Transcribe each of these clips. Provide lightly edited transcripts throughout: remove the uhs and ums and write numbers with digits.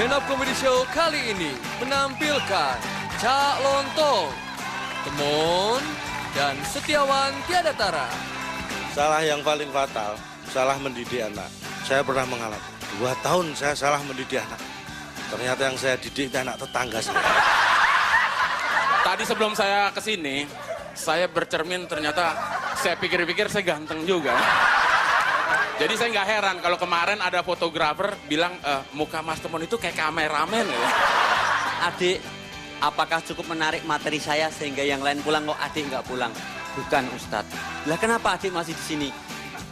Stand Up Comedy Show kali ini menampilkan Cak Lontong, Temon, dan Setiawan Tiada Tara. Salah yang paling fatal, salah mendidik anak. Saya pernah mengalami. 2 tahun saya salah mendidik anak. Ternyata yang saya didik itu anak tetangga saya. Tadi sebelum saya kesini, saya bercermin ternyata saya pikir-pikir saya ganteng juga. Jadi saya nggak heran kalau kemarin ada fotografer bilang muka Mas Temon itu kayak kameramen. Ya. Adik, apakah cukup menarik materi saya sehingga yang lain pulang kok adik nggak pulang? Bukan Ustadz. Lah kenapa adik masih di sini?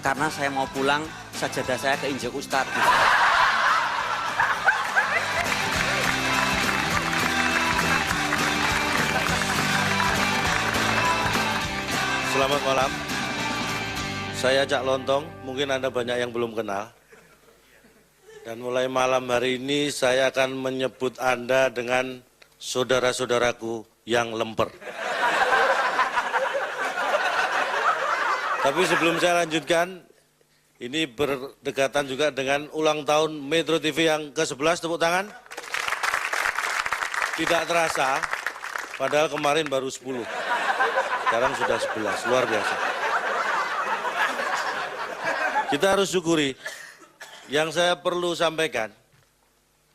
Karena saya mau pulang, sajadah saya keinjak Ustadz. Selamat malam. Saya Cak Lontong, mungkin Anda banyak yang belum kenal. Dan mulai malam hari ini saya akan menyebut Anda dengan saudara-saudaraku yang lemper. Tapi sebelum saya lanjutkan, ini berdekatan juga dengan ulang tahun Metro TV yang ke-11, tepuk tangan. Tidak terasa, padahal kemarin baru 10. Sekarang sudah 11, luar biasa. Kita harus syukuri. Yang saya perlu sampaikan,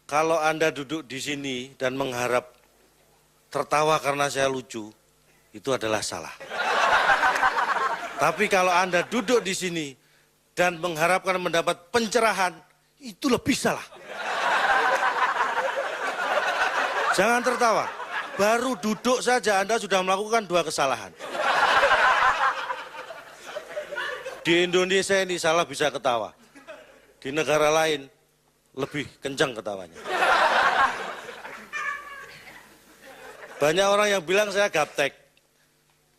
kalau Anda duduk di sini dan mengharap tertawa karena saya lucu, itu adalah salah. Tapi kalau Anda duduk di sini dan mengharapkan mendapat pencerahan, itu lebih salah. Jangan tertawa. Baru duduk saja Anda sudah melakukan 2 kesalahan. Di Indonesia ini salah bisa ketawa. Di negara lain lebih kencang ketawanya. Banyak orang yang bilang saya gaptek.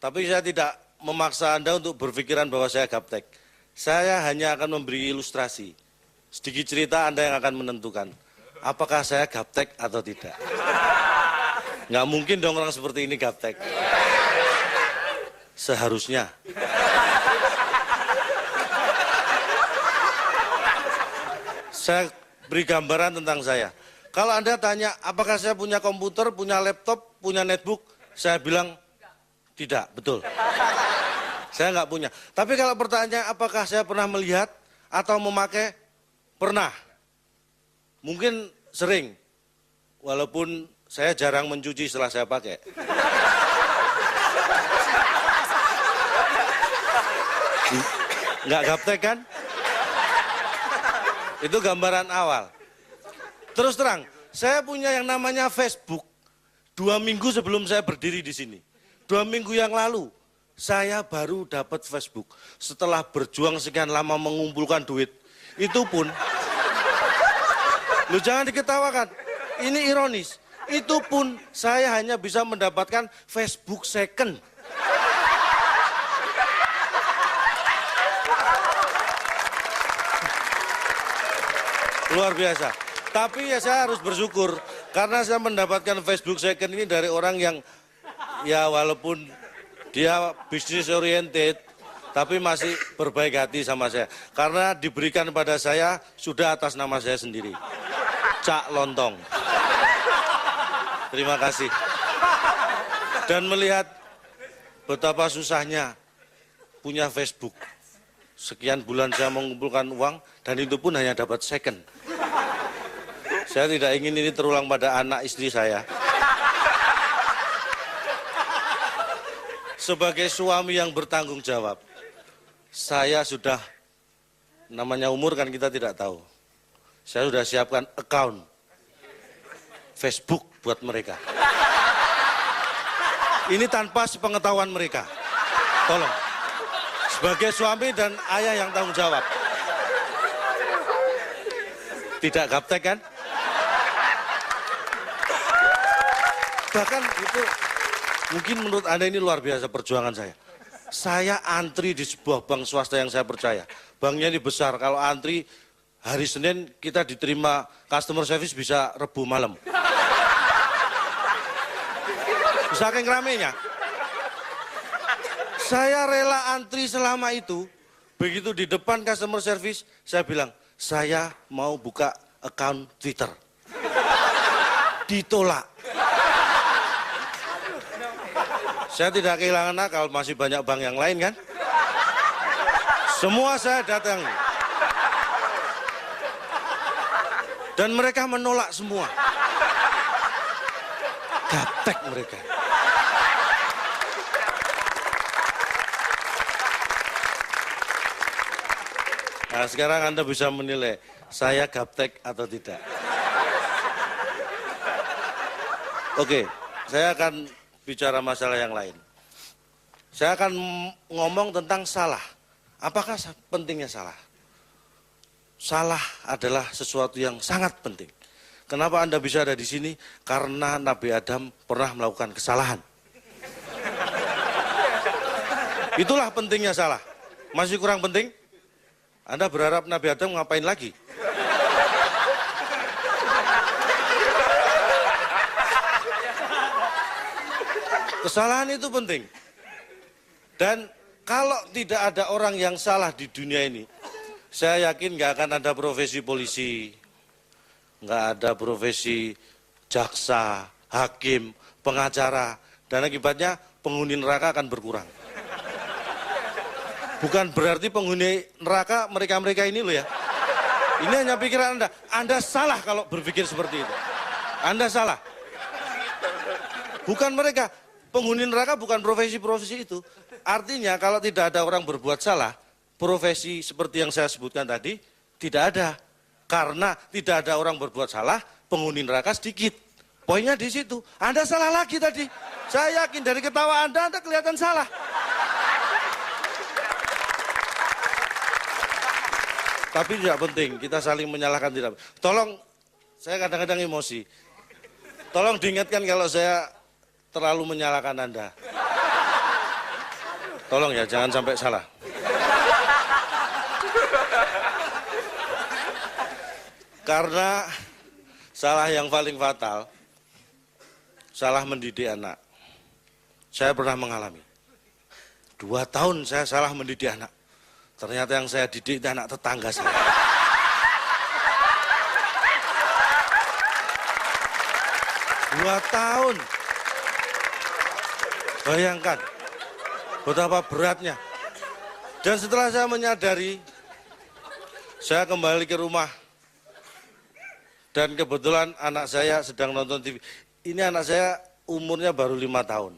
Tapi saya tidak memaksa Anda untuk berpikiran bahwa saya gaptek. Saya hanya akan memberi ilustrasi. Sedikit cerita Anda yang akan menentukan. Apakah saya gaptek atau tidak. Nggak mungkin dong orang seperti ini gaptek. Seharusnya. Saya beri gambaran tentang saya. Kalau Anda tanya, apakah saya punya komputer, punya laptop, punya netbook? Saya bilang, tidak, betul. Saya nggak punya. Tapi kalau pertanyaan, apakah saya pernah melihat atau memakai? Pernah. Mungkin sering. Walaupun saya jarang mencuci setelah saya pakai. Nggak gaptek kan? Itu gambaran awal. Terus terang, saya punya yang namanya Facebook. 2 minggu sebelum saya berdiri di sini. 2 minggu yang lalu, saya baru dapat Facebook. Setelah berjuang sekian lama mengumpulkan duit. Itu pun, lu jangan diketawakan. Ini ironis. Itu pun saya hanya bisa mendapatkan Facebook second. Luar biasa. Tapi ya saya harus bersyukur karena saya mendapatkan Facebook second ini dari orang yang ya walaupun dia bisnis oriented tapi masih berbaik hati sama saya. Karena diberikan pada saya sudah atas nama saya sendiri. Cak Lontong. Terima kasih. Dan melihat betapa susahnya punya Facebook. Sekian bulan saya mengumpulkan uang dan itu pun hanya dapat second. Saya tidak ingin ini terulang pada anak istri saya. Sebagai suami yang bertanggung jawab, saya sudah, namanya umur kan kita tidak tahu. Saya sudah siapkan account Facebook buat mereka. Ini tanpa sepengetahuan mereka. Tolong. Sebagai suami dan ayah yang tanggung jawab. Tidak gaptek kan? Bahkan itu mungkin menurut Anda ini luar biasa perjuangan saya. Saya antri di sebuah bank swasta yang saya percaya. Banknya ini besar, kalau antri hari Senin kita diterima customer service bisa Rebu malam. Saking ramenya. Saya rela antri selama itu, begitu di depan customer service, saya bilang, saya mau buka account Twitter. ditolak. Saya tidak kehilangan akal, masih banyak bank yang lain kan? Semua saya datang. Dan mereka menolak semua. Gaptek mereka. Nah, sekarang Anda bisa menilai, saya gaptek atau tidak. Oke, saya akan bicara masalah yang lain. Saya akan ngomong tentang salah. Apakah pentingnya salah? Salah adalah sesuatu yang sangat penting. Kenapa Anda bisa ada di sini? Karena Nabi Adam pernah melakukan kesalahan. Itulah pentingnya salah. Masih kurang penting? Anda berharap Nabi Adam ngapain lagi? Kesalahan itu penting. Dan kalau tidak ada orang yang salah di dunia ini, saya yakin nggak akan ada profesi polisi, nggak ada profesi jaksa, hakim, pengacara, dan akibatnya penghuni neraka akan berkurang. Bukan berarti penghuni neraka mereka-mereka ini loh ya. Ini hanya pikiran Anda. Anda salah kalau berpikir seperti itu. Anda salah. Bukan mereka. Penghuni neraka bukan profesi-profesi itu. Artinya kalau tidak ada orang berbuat salah, profesi seperti yang saya sebutkan tadi tidak ada. Karena tidak ada orang berbuat salah, penghuni neraka sedikit. Poinnya di situ. Anda salah lagi tadi. Saya yakin dari ketawa Anda kelihatan salah. Tapi tidak penting, kita saling menyalahkan tidak. Tolong, saya kadang-kadang emosi. Tolong diingatkan kalau saya terlalu menyalahkan Anda. Tolong ya, jangan sampai salah. Karena salah yang paling fatal, salah mendidik anak. Saya pernah mengalami. 2 tahun saya salah mendidik anak. Ternyata yang saya didik itu anak tetangga saya. 2 tahun. Bayangkan betapa beratnya. Dan setelah saya menyadari, saya kembali ke rumah. Dan kebetulan anak saya sedang nonton TV. Ini anak saya umurnya baru 5 tahun.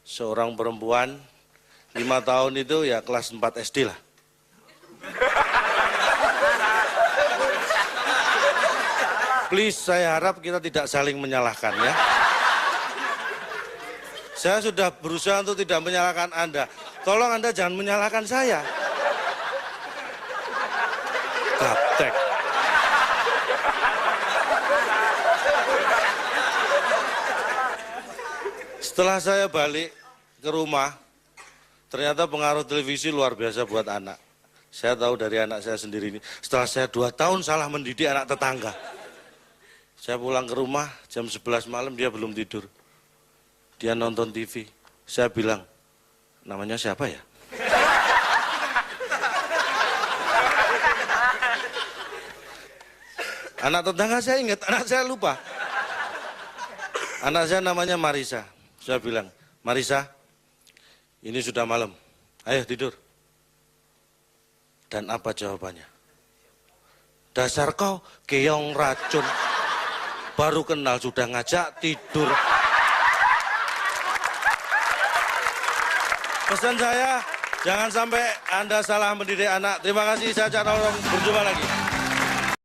Seorang perempuan, 5 tahun itu ya kelas 4 SD lah. Please, saya harap kita tidak saling menyalahkan ya. Saya sudah berusaha untuk tidak menyalahkan Anda. Tolong Anda jangan menyalahkan saya. Gaptek. Setelah saya balik ke rumah, ternyata pengaruh televisi luar biasa buat anak. Saya tahu dari anak saya sendiri ini. Setelah saya 2 tahun salah mendidik anak tetangga. Saya pulang ke rumah jam 11 malam dia belum tidur. Dia nonton TV. Saya bilang, namanya siapa ya? Anak tetangga saya ingat, anak saya lupa. Anak saya namanya Marisa. Saya bilang, Marisa, ini sudah malam. Ayo tidur. Dan apa jawabannya? Dasar kau keong racun. Baru kenal sudah ngajak tidur. Pesan saya, jangan sampai Anda salah mendidik anak. Terima kasih, saya Cak Nolong. Berjumpa lagi.